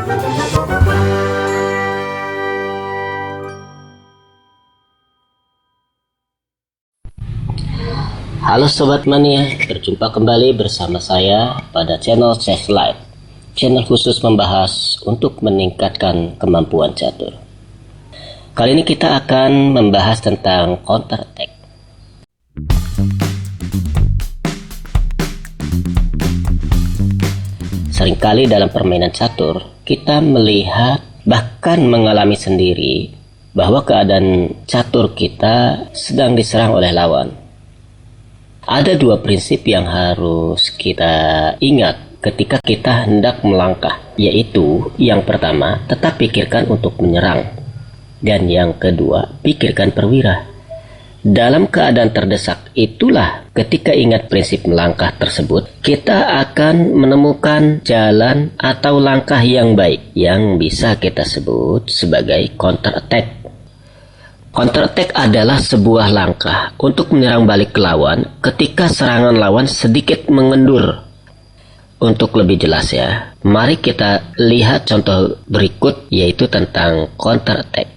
Halo Sobat Mania, berjumpa kembali bersama saya pada channel Chess Live, channel khusus membahas untuk meningkatkan kemampuan catur. Kali ini kita akan membahas tentang counter attack. Seringkali dalam permainan catur, kita melihat bahkan mengalami sendiri bahwa keadaan catur kita sedang diserang oleh lawan. Ada dua prinsip yang harus kita ingat ketika kita hendak melangkah, yaitu yang pertama, tetap pikirkan untuk menyerang, dan yang kedua, pikirkan perwira. Dalam keadaan terdesak itulah ketika ingat prinsip melangkah tersebut, kita akan menemukan jalan atau langkah yang baik yang bisa kita sebut sebagai counter attack. Counter attack adalah sebuah langkah untuk menyerang balik ke lawan ketika serangan lawan sedikit mengendur. Untuk lebih jelas ya, mari kita lihat contoh berikut yaitu tentang counter attack.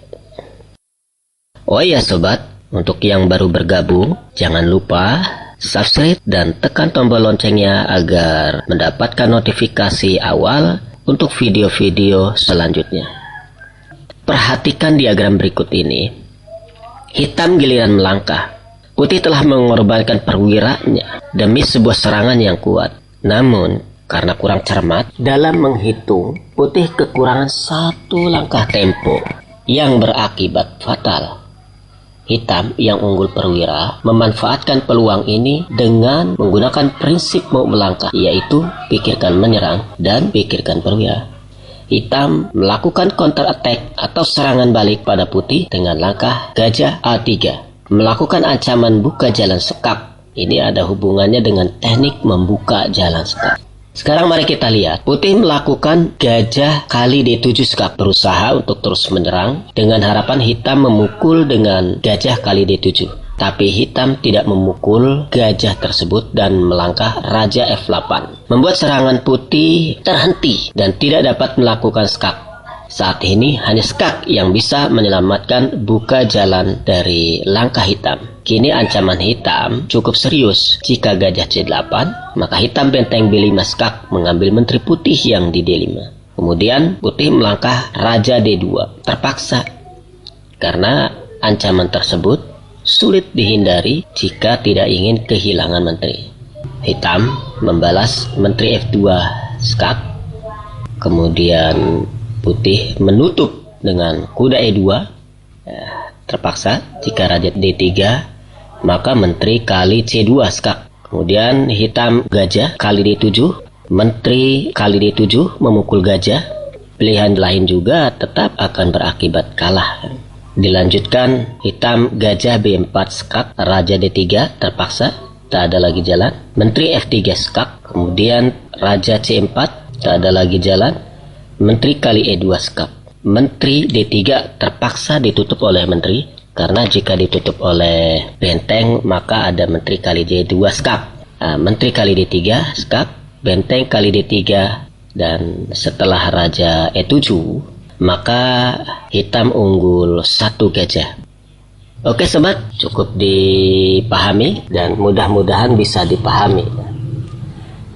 Oh iya sobat, untuk yang baru bergabung, jangan lupa subscribe dan tekan tombol loncengnya agar mendapatkan notifikasi awal untuk video-video selanjutnya. Perhatikan diagram berikut ini. Hitam giliran melangkah. Putih telah mengorbankan perwiranya demi sebuah serangan yang kuat. Namun, karena kurang cermat dalam menghitung, putih kekurangan satu langkah tempo yang berakibat fatal. Hitam yang unggul perwira memanfaatkan peluang ini dengan menggunakan prinsip mau melangkah, yaitu pikirkan menyerang dan pikirkan perwira. Hitam melakukan counter attack atau serangan balik pada putih dengan langkah gajah A3. Melakukan ancaman buka jalan sekap. Ini ada hubungannya dengan teknik membuka jalan sekap. Sekarang mari kita lihat. Putih melakukan gajah kali D7 sekap. Berusaha untuk terus menyerang dengan harapan hitam memukul dengan gajah kali D7. Tapi hitam tidak memukul gajah tersebut dan melangkah raja F8. Membuat serangan putih terhenti dan tidak dapat melakukan skak. Saat ini hanya skak yang bisa menyelamatkan buka jalan dari langkah hitam. Kini ancaman hitam cukup serius. Jika gajah C8, maka hitam benteng B5 skak mengambil menteri putih yang di D5. Kemudian putih melangkah raja D2. Terpaksa karena ancaman tersebut sulit dihindari jika tidak ingin kehilangan menteri. Hitam membalas menteri F2 skak. Kemudian putih menutup dengan kuda E2. Terpaksa jika raja D3 maka menteri kali C2 skak. Kemudian hitam gajah kali D7. Menteri kali D7 memukul gajah. Pilihan lain juga tetap akan berakibat kalah. Dilanjutkan hitam gajah B4 skak, raja D3 terpaksa, tak ada lagi jalan. Menteri F3 skak, kemudian raja C4, tak ada lagi jalan. Menteri kali E2 skak. Menteri D3 terpaksa ditutup oleh menteri, karena jika ditutup oleh benteng maka ada menteri kali J2 skak. Menteri kali D3 skak, benteng kali D3, dan setelah raja E7 maka hitam unggul satu gajah. Oke sobat, cukup dipahami dan mudah-mudahan bisa dipahami.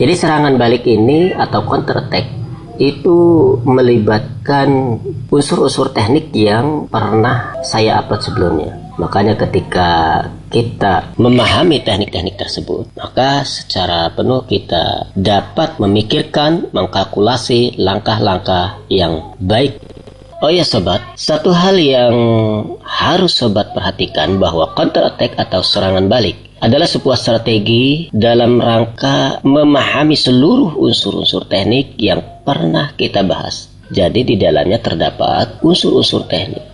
Jadi serangan balik ini atau counter attack itu melibatkan unsur-unsur teknik yang pernah saya upload sebelumnya. Makanya ketika kita memahami teknik-teknik tersebut, maka secara penuh kita dapat memikirkan, mengkalkulasi langkah-langkah yang baik. Oh ya sobat, satu hal yang harus sobat perhatikan bahwa counter attack atau serangan balik adalah sebuah strategi dalam rangka memahami seluruh unsur-unsur teknik yang pernah kita bahas. Jadi di dalamnya terdapat unsur-unsur teknik.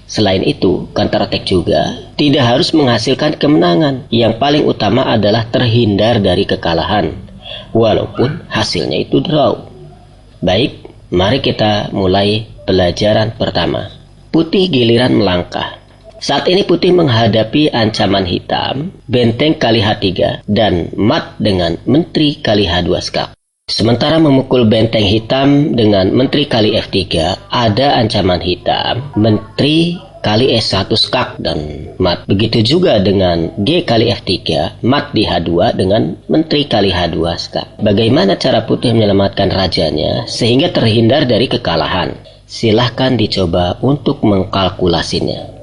Selain itu, counter attack juga tidak harus menghasilkan kemenangan. Yang paling utama adalah terhindar dari kekalahan, walaupun hasilnya itu draw. Baik, mari kita mulai pelajaran pertama. Putih giliran melangkah. Saat ini putih menghadapi ancaman hitam, benteng kali H3, dan mat dengan menteri kali H2 skak. Sementara memukul benteng hitam dengan menteri kali F3, ada ancaman hitam menteri kali E1 skak dan mat. Begitu juga dengan G kali F3, mat di H2 dengan menteri kali H2 skak. Bagaimana cara putih menyelamatkan rajanya sehingga terhindar dari kekalahan? Silahkan dicoba untuk mengkalkulasinya.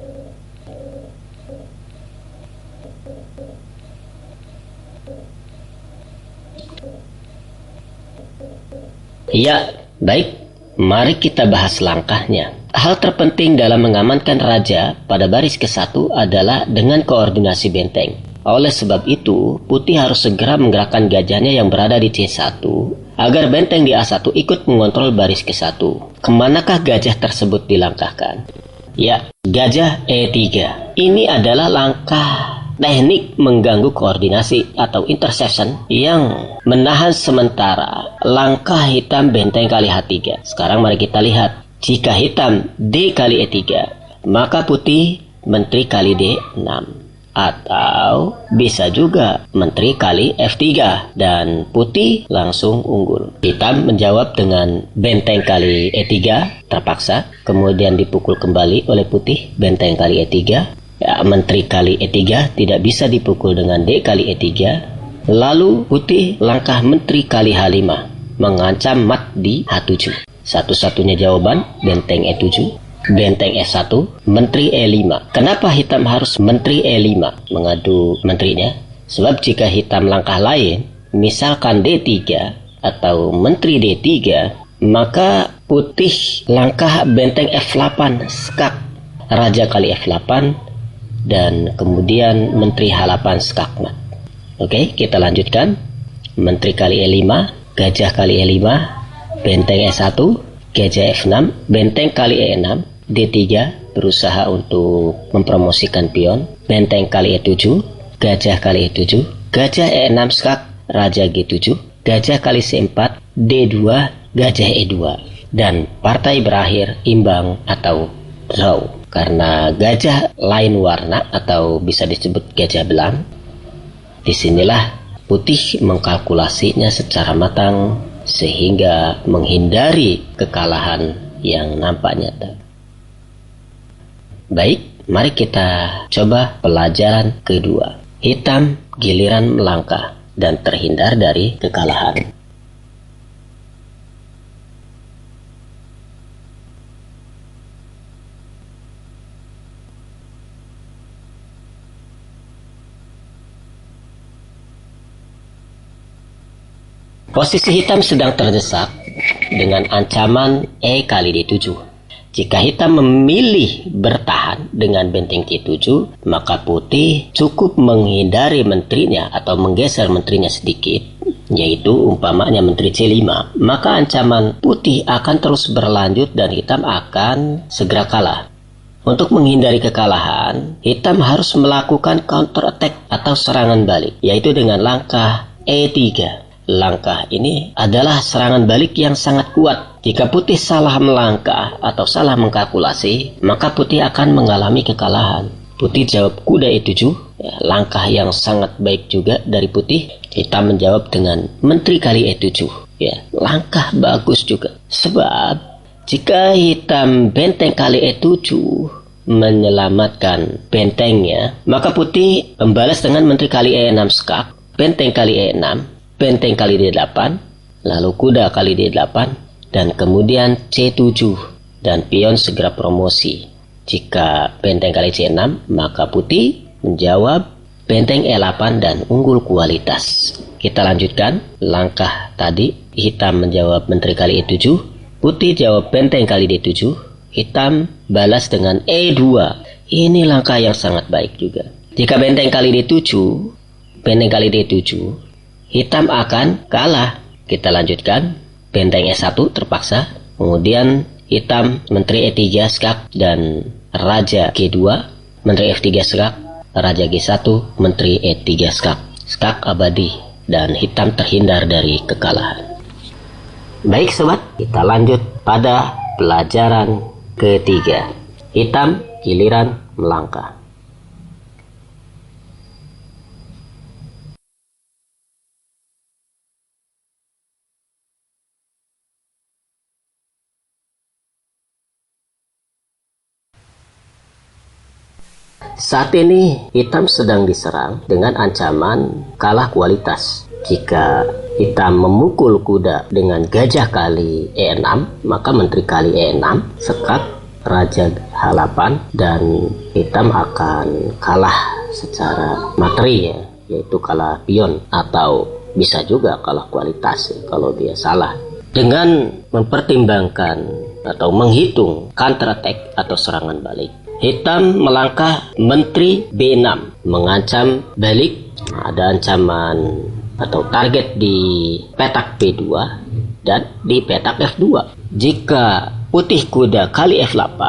Ya, baik. Mari kita bahas langkahnya. Hal terpenting dalam mengamankan raja pada baris ke-1 adalah dengan koordinasi benteng. Oleh sebab itu, putih harus segera menggerakkan gajahnya yang berada di C1 agar benteng di A1 ikut mengontrol baris ke-1. Kemanakah gajah tersebut dilangkahkan? Ya, gajah E3. Ini adalah langkah teknik mengganggu koordinasi atau interception yang menahan sementara langkah hitam benteng kali H3. Sekarang mari kita lihat. Jika hitam D kali E3, maka putih menteri kali D6. Atau bisa juga menteri kali F3 dan putih langsung unggul. Hitam menjawab dengan benteng kali E3 terpaksa, kemudian dipukul kembali oleh putih benteng kali E3. Ya, menteri kali E3 tidak bisa dipukul dengan D kali E3. Lalu putih langkah menteri kali H5 mengancam mat di H7. Satu-satunya jawaban benteng E7, benteng E1, menteri E5. Kenapa hitam harus menteri E5 mengadu menterinya? Sebab jika hitam langkah lain, misalkan D3 atau menteri D3, maka putih langkah benteng F8 skak, raja kali F8, dan kemudian menteri H8 skakmat. Oke, kita lanjutkan. Menteri kali E5, gajah kali E5, benteng E1, gajah F6, benteng kali E6, D3 berusaha untuk mempromosikan pion, benteng kali E7, gajah kali E7, gajah E6 skak, raja G7, gajah kali C4, D2, gajah E2. Dan partai berakhir imbang atau draw. Karena gajah lain warna atau bisa disebut gajah belang, disinilah putih mengkalkulasinya secara matang sehingga menghindari kekalahan yang nampak nyata. Baik, mari kita coba pelajaran kedua. Hitam giliran melangkah dan terhindar dari kekalahan. Posisi hitam sedang terdesak dengan ancaman E kali D7. Jika hitam memilih bertahan dengan benteng T7, maka putih cukup menghindari menterinya atau menggeser menterinya sedikit, yaitu umpamanya menteri C5. Maka ancaman putih akan terus berlanjut dan hitam akan segera kalah. Untuk menghindari kekalahan, hitam harus melakukan counter attack atau serangan balik, yaitu dengan langkah E3. Langkah ini adalah serangan balik yang sangat kuat. Jika putih salah melangkah atau salah mengkalkulasi, maka putih akan mengalami kekalahan. Putih jawab kuda E7, ya, langkah yang sangat baik juga dari putih. Hitam menjawab dengan menteri kali E7, ya, langkah bagus juga. Sebab jika hitam benteng kali E7 menyelamatkan bentengnya, maka putih membalas dengan menteri kali E6 skak, benteng kali E6, benteng kali D8, lalu kuda kali D8, dan kemudian C7, dan pion segera promosi. Jika benteng kali C6, maka putih menjawab benteng E8 dan unggul kualitas. Kita lanjutkan. Langkah tadi, hitam menjawab menteri kali E7, putih jawab benteng kali D7, hitam balas dengan E2. Ini langkah yang sangat baik juga. Jika benteng kali D7, benteng kali D7, hitam akan kalah. Kita lanjutkan. Benteng E1 terpaksa. Kemudian hitam menteri E3 skak dan raja G2. Menteri F3 skak, raja G1, menteri E3 skak. Skak abadi dan hitam terhindar dari kekalahan. Baik sobat, kita lanjut pada pelajaran ketiga. Hitam giliran melangkah. Saat ini hitam sedang diserang dengan ancaman kalah kualitas. Jika hitam memukul kuda dengan gajah kali E6, maka menteri kali E6 sekat raja H8 dan hitam akan kalah secara materi, yaitu kalah pion, atau bisa juga kalah kualitas kalau dia salah. Dengan mempertimbangkan atau menghitung counter attack atau serangan balik, hitam melangkah menteri B6 mengancam balik. Ada ancaman atau target di petak B2 dan di petak F2. Jika putih kuda kali F8,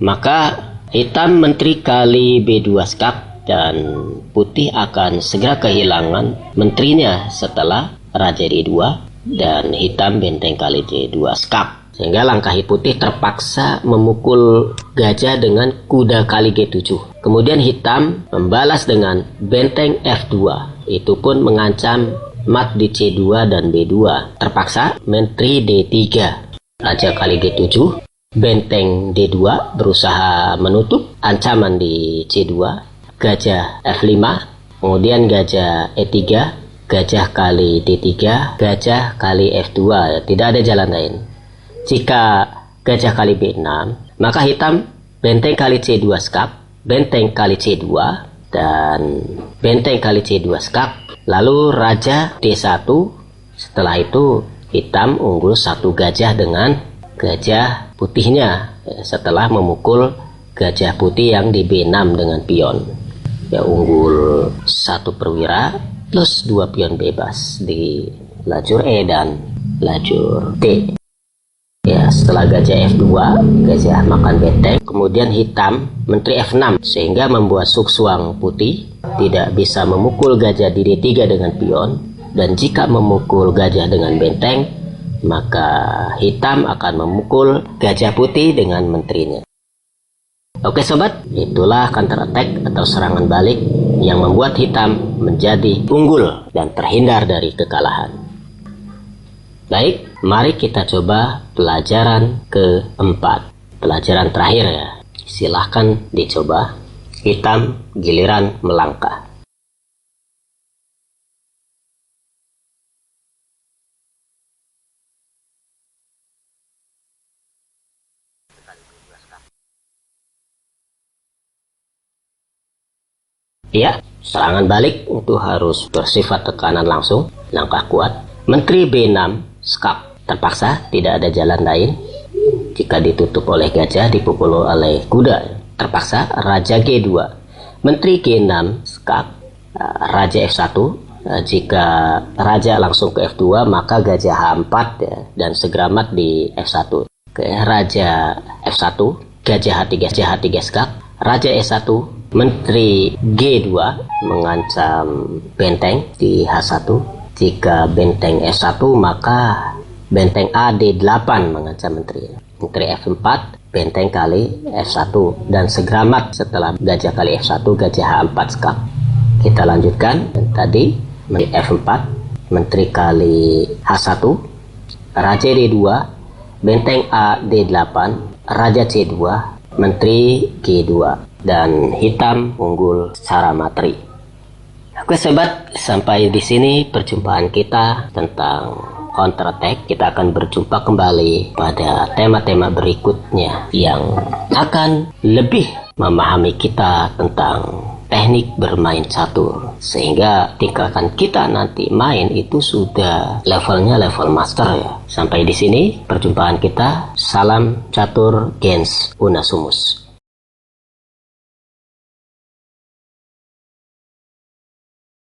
maka hitam menteri kali B2 skak dan putih akan segera kehilangan menterinya setelah raja D2 dan hitam benteng kali D2 skak. Sehingga langkah putih terpaksa memukul gajah dengan kuda kali G7. Kemudian hitam membalas dengan benteng F2. Itu pun mengancam mat di C2 dan B2. Terpaksa menteri D3. Raja kali G7. Benteng D2 berusaha menutup ancaman di C2. Gajah F5. Kemudian gajah E3. Gajah kali D3. Gajah kali F2. Tidak ada jalan lain. Jika gajah kali B6, maka hitam benteng kali C2 skak, benteng kali C2, dan benteng kali C2 skak. Lalu raja D1. Setelah itu hitam unggul satu gajah dengan gajah putihnya setelah memukul gajah putih yang di B6 dengan pion. Ya, unggul satu perwira plus 2 pion bebas di lajur E dan lajur D. Ya, setelah gajah F2, gajah makan benteng, kemudian hitam menteri F6 sehingga membuat suksuang putih tidak bisa memukul gajah di D3 dengan pion, dan jika memukul gajah dengan benteng, maka hitam akan memukul gajah putih dengan menterinya. Oke sobat, itulah counter attack atau serangan balik yang membuat hitam menjadi unggul dan terhindar dari kekalahan. Baik, mari kita coba pelajaran keempat. Pelajaran terakhir ya. Silahkan dicoba. Hitam giliran melangkah. Ya, serangan balik itu harus bersifat tekanan langsung, langkah kuat. Menteri B6 skak, terpaksa tidak ada jalan lain. Jika ditutup oleh gajah, dipukul oleh kuda, terpaksa raja G2. Menteri G6 skak, raja F1. Jika raja langsung ke F2, maka gajah H4 ya, dan segera mat di F1. Raja F1, gajah H3 skak, raja E1. Menteri G2 mengancam benteng di H1. Jika benteng F1, maka benteng AD8 mengancam menteri. Menteri F4, benteng kali F1, dan segera mat setelah gajah kali F1, gajah H4 skak. Kita lanjutkan. Tadi menteri F4, menteri kali H1, raja D2, benteng AD8, raja C2, menteri G2, dan hitam unggul secara materi. Oke sobat, sampai di sini perjumpaan kita tentang counter attack. Kita akan berjumpa kembali pada tema-tema berikutnya yang akan lebih memahami kita tentang teknik bermain catur, sehingga tingkatan kita nanti main itu sudah levelnya level master ya. Sampai di sini perjumpaan kita. Salam catur gens unasumus.